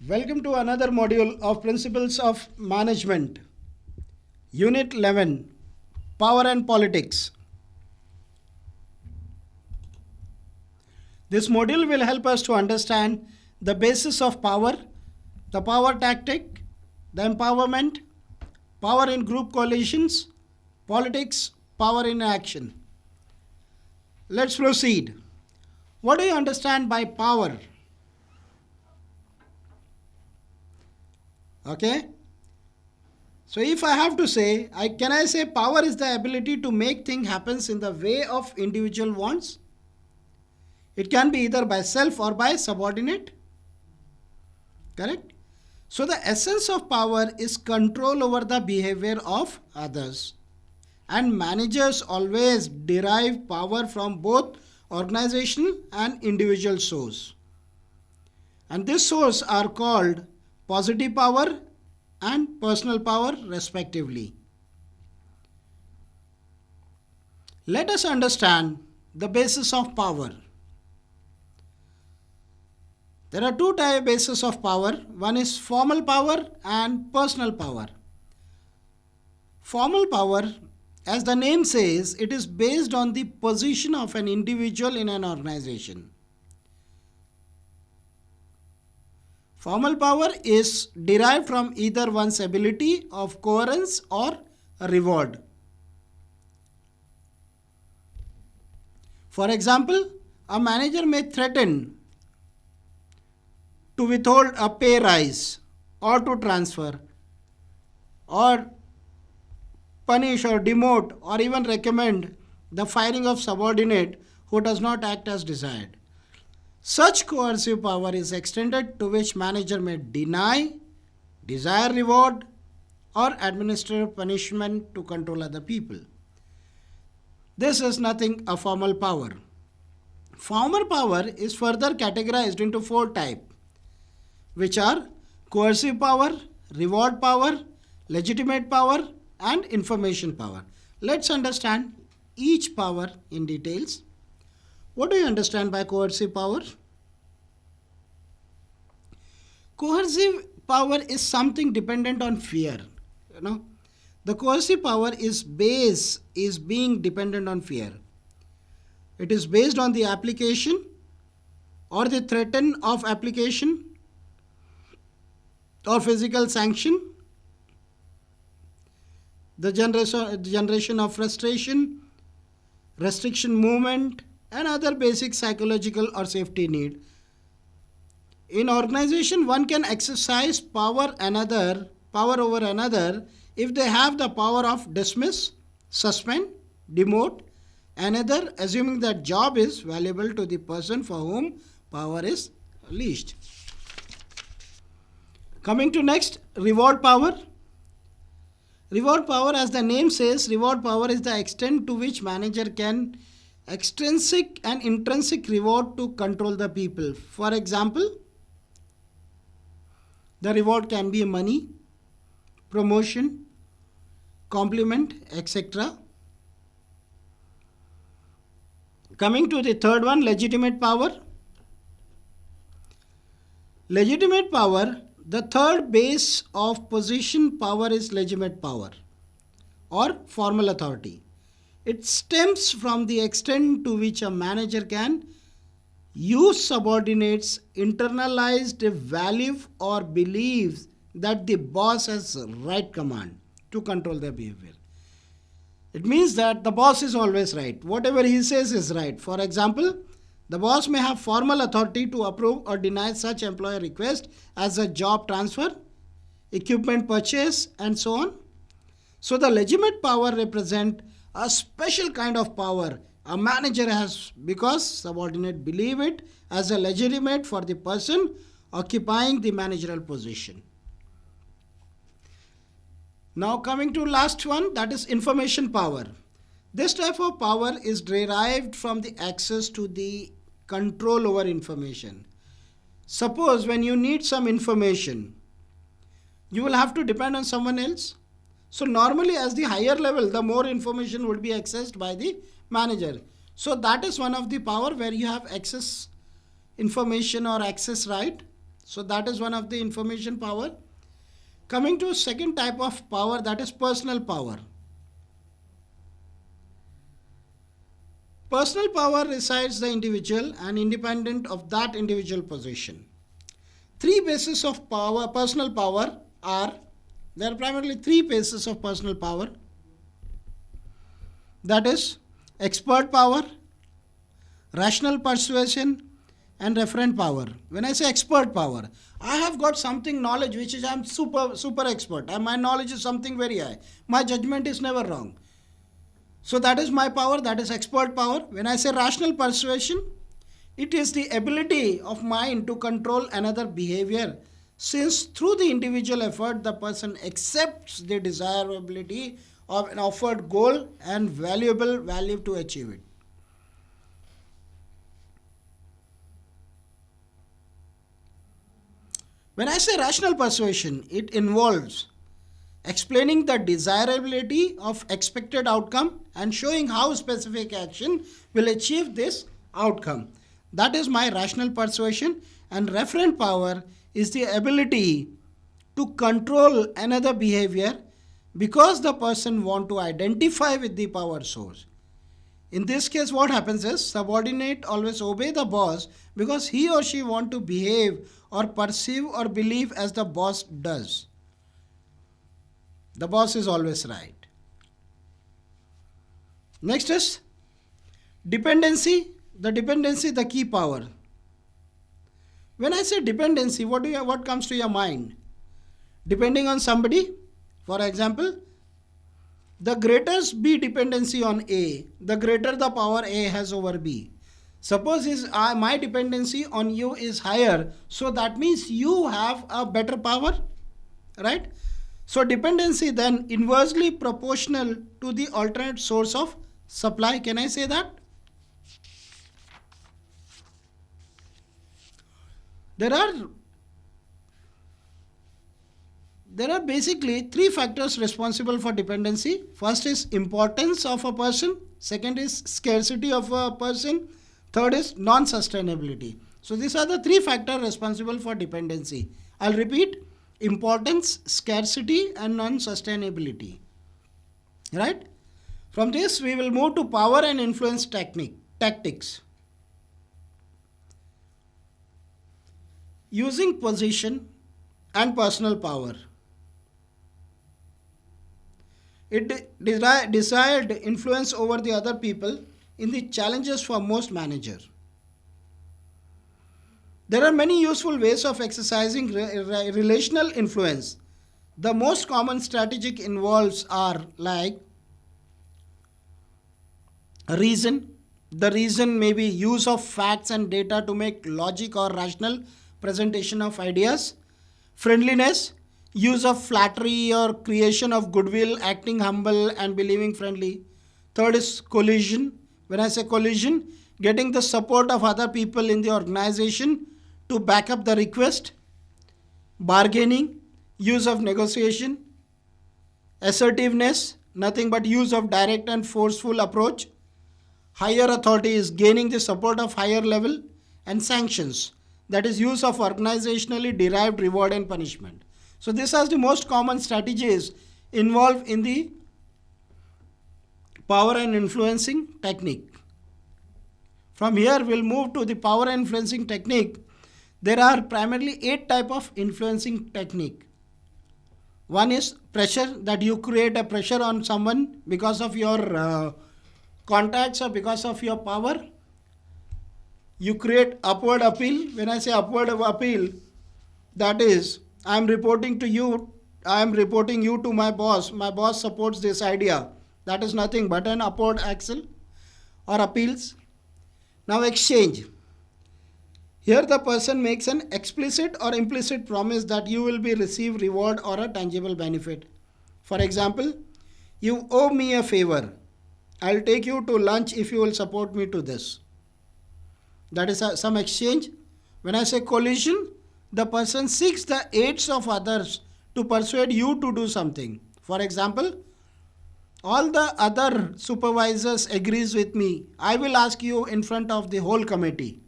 Welcome to another module of Principles of Management, Unit 11, Power and Politics. This module will help us to understand the basis of power, the power tactic, the empowerment, power in group coalitions, politics, power in action. Let's proceed. What do you understand by power? Okay. So if I have to say, can I say power is the ability to make things happen in the way of individual wants? It can be either by self or by subordinate. Correct? So the essence of power is control over the behavior of others. And managers always derive power from both organizational and individual source. And this source are called positive power and personal power respectively. Let us understand the basis of power. There are two types bases of power. One is formal power and personal power. Formal power, as the name says, it is based on the position of an individual in an organization. Formal power is derived from either one's ability of coercion or a reward. For example, a manager may threaten to withhold a pay rise or to transfer or punish or demote or even recommend the firing of subordinate who does not act as desired. Such coercive power is extended to which manager may deny, desire reward, or administer punishment to control other people. This is nothing a formal power. Formal power is further categorized into four types, which are coercive power, reward power, legitimate power, and information power. Let's understand each power in details. What do you understand by coercive power? Coercive power is something dependent on fear. The coercive power is being dependent on fear. It is based on the application or the threaten of application or physical sanction, the generation of frustration, restriction movement, and other basic psychological or safety need. In organization, one can exercise power over another if they have the power of dismiss, suspend, demote another, assuming that job is valuable to the person for whom power is leased. Coming to next, reward power. Reward power, as the name says, reward power is the extent to which manager can extrinsic and intrinsic reward to control the people. For example, the reward can be money, promotion, compliment, etc. Coming to the third one, legitimate power. Legitimate power, the third base of position power is legitimate power or formal authority. It stems from the extent to which a manager can use subordinates internalized value or believes that the boss has right command to control their behavior. It means that the boss is always right. Whatever he says is right. For example, the boss may have formal authority to approve or deny such employer request as a job transfer, equipment purchase, and so on. So the legitimate power represents a special kind of power a manager has because subordinate believe it as a legitimate for the person occupying the managerial position. Now coming to last one, that is information power. This type of power is derived from the access to the control over information. Suppose when you need some information, you will have to depend on someone else. So normally as the higher level, the more information would be accessed by the manager. So that is one of the power where you have access information or access right. So that is one of the information power. Coming to second type of power, that is personal power. Personal power resides the individual and independent of that individual position. Three bases of power, personal power are, there are primarily three bases of personal power. That is expert power, rational persuasion, and referent power. When I say expert power, I have got something knowledge which is I'm super expert, and my knowledge is something very high. My judgment is never wrong. So that is my power, that is expert power. When I say rational persuasion, it is the ability of mind to control another behavior, since through the individual effort the person accepts the desirability of an offered goal and valuable value to achieve it. When I say rational persuasion, it involves explaining the desirability of expected outcome and showing how specific action will achieve this outcome. That is my rational persuasion. And referent power is the ability to control another behavior because the person want to identify with the power source. In this case, what happens is subordinate always obey the boss because he or she want to behave or perceive or believe as the boss does. The boss is always right. Next is dependency. The dependency, the key power. When I say dependency, what comes to your mind? Depending on somebody. For example, the greater B dependency on A, the greater the power A has over B. Suppose my dependency on you is higher, so that means you have a better power, right? So dependency then inversely proportional to the alternate source of supply. Can I say that? There are basically three factors responsible for dependency. First is importance of a person. Second is scarcity of a person. Third is non-sustainability. So these are the three factors responsible for dependency. I'll repeat: importance, scarcity, and non-sustainability. Right? From this, we will move to power and influence tactics. Using position and personal power. It desired influence over the other people in the challenges for most managers. There are many useful ways of exercising relational influence. The most common strategic involves are like reason. The reason may be use of facts and data to make logic or rational presentation of ideas. Friendliness, use of flattery or creation of goodwill, acting humble and believing friendly. Third is collusion. When I say collusion, getting the support of other people in the organization to back up the request. Bargaining, use of negotiation. Assertiveness, nothing but use of direct and forceful approach. Higher authority is gaining the support of higher level. And sanctions, that is use of organizationally derived reward and punishment. So these are the most common strategies involved in the power and influencing technique. From here we'll move to the power and influencing technique. There are primarily 8 types of influencing technique. One is pressure, that you create a pressure on someone because of your contacts or because of your power. You create upward appeal. When I say upward appeal, that is, I am reporting you to my boss. My boss supports this idea. That is nothing but an upward axle or appeals. Now exchange. Here the person makes an explicit or implicit promise that you will be receive reward or a tangible benefit. For example, you owe me a favor. I'll take you to lunch if you will support me to this. That is some exchange. When I say collusion, the person seeks the aids of others to persuade you to do something. For example, all the other supervisors agrees with me. I will ask you in front of the whole committee.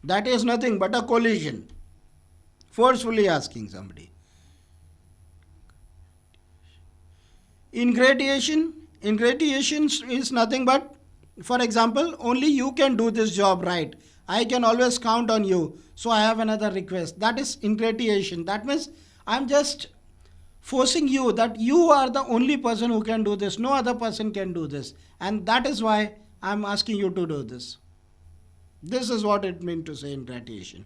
That is nothing but a collusion. forcefully asking somebody. Ingratitude is nothing but, for example, only you can do this job right. I can always count on you, so I have another request. That is ingratitude. That means I'm just forcing you that you are the only person who can do this. No other person can do this. And that is why I'm asking you to do this. This is what it means to say ingratitude.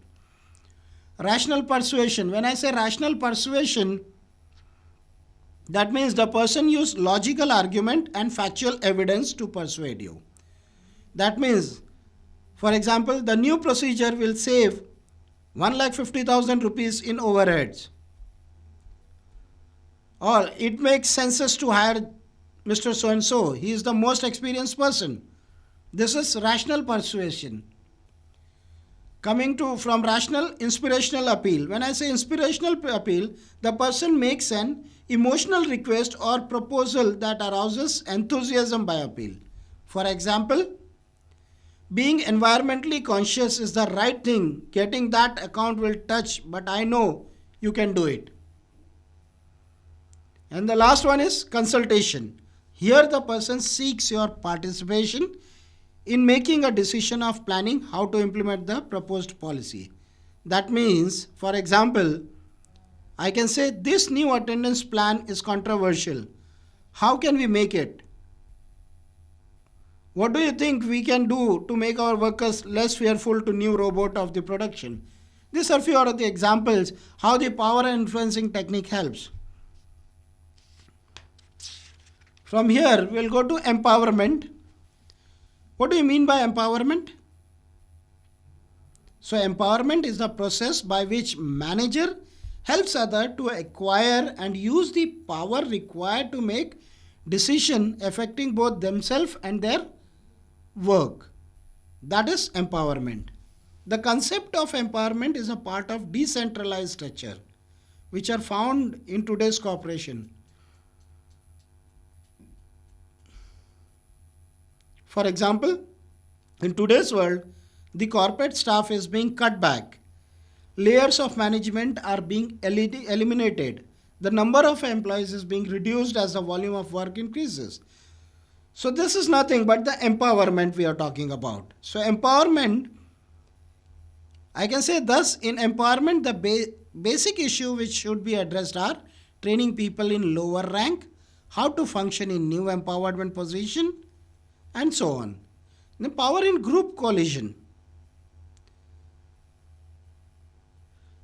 Rational persuasion. When I say rational persuasion, that means the person used logical argument and factual evidence to persuade you. That means, for example, the new procedure will save 1,50,000 rupees in overheads. Or it makes sense to hire Mr. So-and-so. He is the most experienced person. This is rational persuasion. Coming to from rational, inspirational appeal. When I say inspirational appeal, the person makes an emotional request or proposal that arouses enthusiasm by appeal. For example, being environmentally conscious is the right thing. Getting that account will touch, but I know you can do it. And the last one is consultation. Here the person seeks your participation in making a decision of planning how to implement the proposed policy. That means, for example, I can say this new attendance plan is controversial. How can we make it? What do you think we can do to make our workers less fearful to new robot of the production? These are few of the examples how the power and influencing technique helps. From here, we'll go to empowerment. What do you mean by empowerment? So empowerment is the process by which manager helps other to acquire and use the power required to make decision affecting both themselves and their work. That is empowerment. The concept of empowerment is a part of decentralized structure which are found in today's corporation. For example, in today's world, the corporate staff is being cut back. Layers of management are being eliminated. The number of employees is being reduced as the volume of work increases. So this is nothing but the empowerment we are talking about. So empowerment, I can say thus in empowerment, the basic issue which should be addressed are training people in lower rank, how to function in new empowerment position, and so on. The power in group coalition.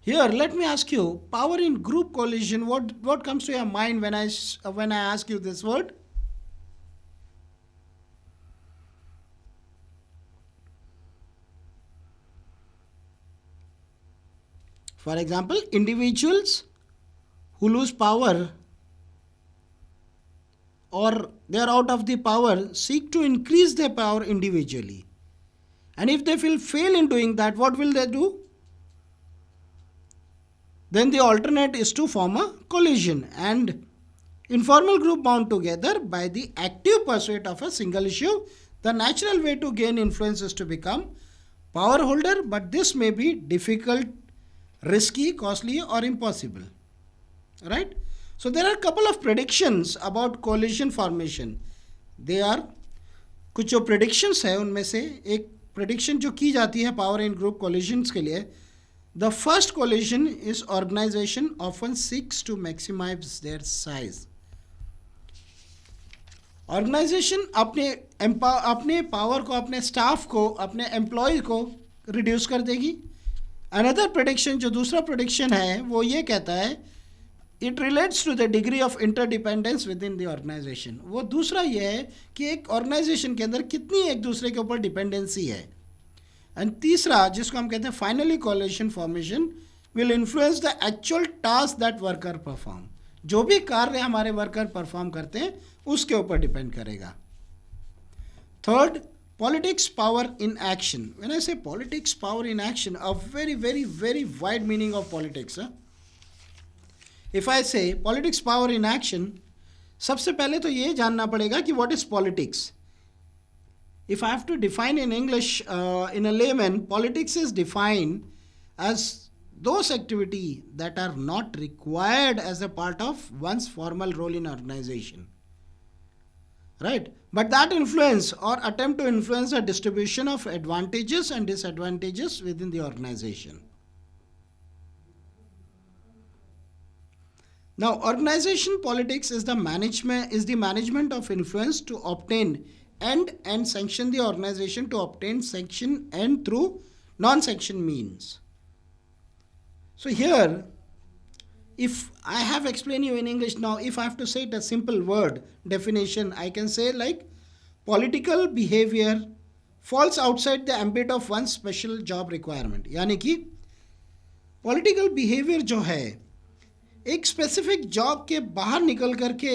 Here, let me ask you, power in group coalition, what comes to your mind when I ask you this word? For example, individuals who lose power or they are out of the power seek to increase their power individually. And if they will fail in doing that, what will they do? Then the alternate is to form a coalition and informal group bound together by the active pursuit of a single issue. The natural way to gain influence is to become power holder, but this may be difficult, risky, costly or impossible. Right? So there are a couple of predictions about coalition formation. They are कुछ जो predictions है उनमें से एक prediction जो की जाती है power in group coalitions के लिए. The first coalition is organization often seeks to maximize their size. Organization अपने power को, अपने staff को, अपने employee को reduce कर देगी. Another prediction जो दूसरा prediction है वो ये कहता है it relates to the degree of interdependence within the organization. वो दूसरा ये है कि एक organization के अंदर कितनी एक दूसरे के ऊपर dependency है. And तीसरा जिसको हम कहते हैं finally coalition formation will influence the actual task that worker perform. जो भी कार्य हमारे वर्कर परफॉर्म करते हैं उसके ऊपर डिपेंड करेगा. Third, politics power in action. When I say politics power in action, a very very very wide meaning of politics. If I say politics power in action, सबसे पहले तो ये जानना पड़ेगा कि what is politics. If I have to define in English in a layman, politics is defined as those activities that are not required as a part of one's formal role in organization, right? But that influence or attempt to influence the distribution of advantages and disadvantages within the organization. Now, organization politics is the management of influence to obtain and sanction the organization to obtain sanction and through non-sanction means. So here, if I have explained you in English, now if I have to say it a simple word definition, I can say like political behavior falls outside the ambit of one's special job requirement. यानी कि political behavior जो है एक specific job के बाहर निकल करके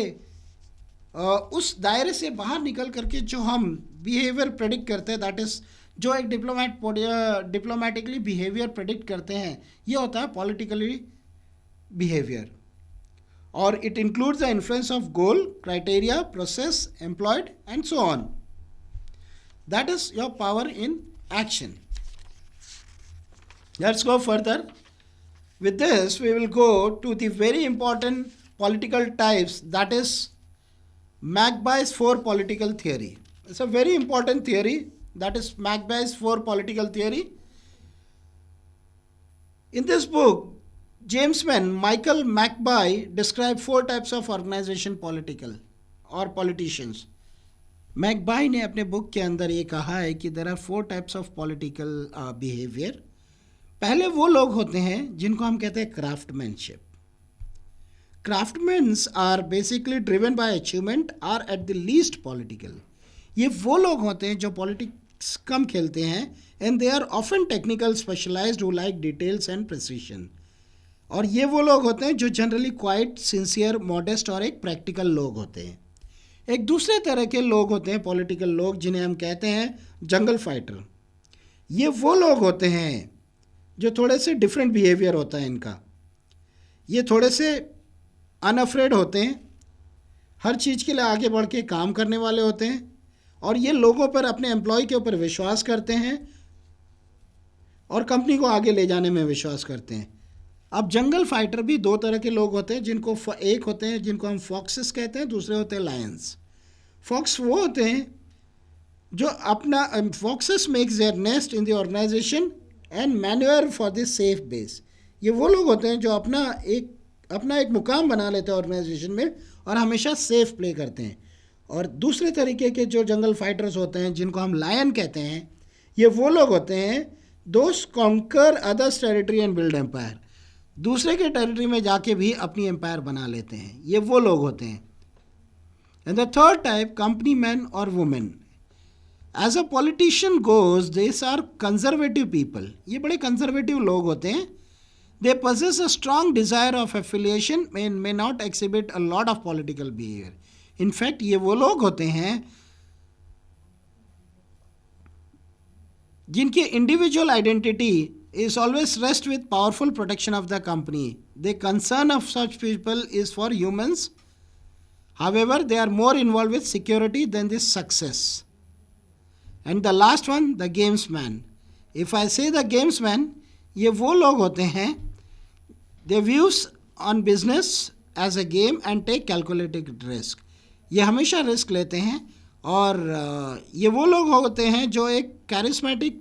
उस दायरे से बाहर निकल करके जो हम बिहेवियर प्रेडिक्ट करते हैं, दैट इज जो एक डिप्लोमेटिकली बिहेवियर प्रेडिक्ट करते हैं, ये होता है पॉलिटिकली बिहेवियर. और it includes the influence of goal, criteria, process, employed and so on. That is your power in action. Let's go further. With this, we will go to the very important political types, that is McBice's 4 political theory. It's a very important theory, that is McBice's 4 political theory. In this book, Jamesman Michael McBie described 4 types of organization political or politicians. McBie ने अपने book के अंदर ये कहा है कि there are 4 types of political behavior. पहले वो लोग होते हैं जिनको हम कहते हैं craftsmanship. Craftsmen are basically driven by achievement, are at the least political. ये वो लोग होते हैं जो पॉलिटिक्स कम खेलते हैं, and they are often technical specialized who like details and precision. और ये वो लोग होते हैं जो जनरली क्वाइट सिंसियर, मॉडेस्ट और एक प्रैक्टिकल लोग होते हैं. एक दूसरे तरह के लोग होते हैं पॉलिटिकल लोग जिन्हें हम कहते हैं जंगल फाइटर. ये वो लोग होते हैं जो थोड़े से डिफरेंट बिहेवियर होता है इनका. ये थोड़े से अनअफ्रेड होते हैं, हर चीज़ के लिए आगे बढ़ के काम करने वाले होते हैं, और ये लोगों पर, अपने एम्प्लॉय के ऊपर विश्वास करते हैं और कंपनी को आगे ले जाने में विश्वास करते हैं. अब जंगल फाइटर भी 2 तरह के लोग होते हैं, जिनको एक होते हैं जिनको हम फॉक्सेस कहते हैं, दूसरे होते हैं लायंस. फॉक्स वो होते हैं जो अपना foxes makes their nest in the organization and manure for this safe base. ये वो लोग होते हैं जो अपना एक मुकाम बना लेते हैं ऑर्गेनाइजेशन में और हमेशा सेफ प्ले करते हैं. और दूसरे तरीके के जो जंगल फाइटर्स होते हैं जिनको हम लायन कहते हैं, ये वो लोग होते हैं those conquer others territory and build empire. दूसरे के टेरिटरी में जाके भी अपनी एम्पायर बना लेते हैं. ये वो लोग होते हैं. And the third type, company man और women. As a politician goes, these are conservative people. ये बड़े conservative लोग होते हैं. They possess a strong desire of affiliation and may not exhibit a lot of political behavior. In fact, ये वो लोग होते हैं जिनकी individual identity is always rest with powerful protection of the company. The concern of such people is for humans. However, they are more involved with security than the success. And the last one, the gamesman. If I say the gamesman, ये वो लोग होते हैं, they views on business as a game and take calculated risk. ये हमेशा risk लेते हैं, और ये वो लोग होते हैं जो एक charismatic,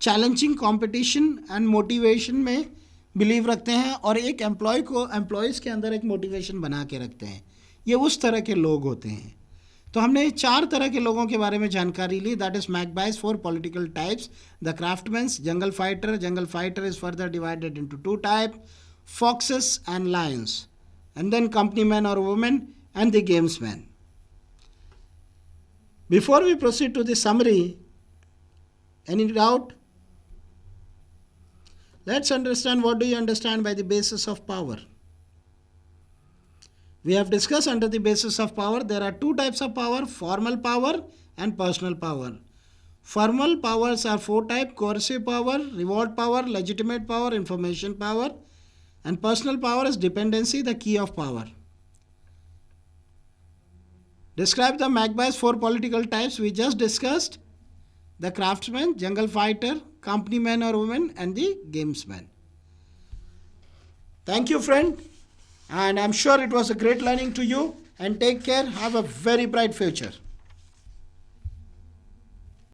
challenging competition and motivation में बिलीव रखते हैं और एक एम्प्लॉयज़ के अंदर एक मोटिवेशन बना के रखते हैं. ये उस तरह के लोग होते हैं. तो हमने 4 तरह के लोगों के बारे में जानकारी ली. That is McBice's 4 political types. The craftsmen, jungle fighter is further divided into 2 type, foxes and lions, and then company men or women and the gamesmen. Before we proceed to the summary, any doubt? Let's understand, what do you understand by the basis of power? We have discussed under the basis of power, there are 2 types of power, formal power and personal power. Formal powers are 4 types: coercive power, reward power, legitimate power, information power, and personal power is dependency, the key of power. Describe the McBice's 4 political types we just discussed: the craftsman, jungle fighter, company man or woman, and the gamesman. Thank you, friend. And I'm sure it was a great learning to you. And take care. Have a very bright future.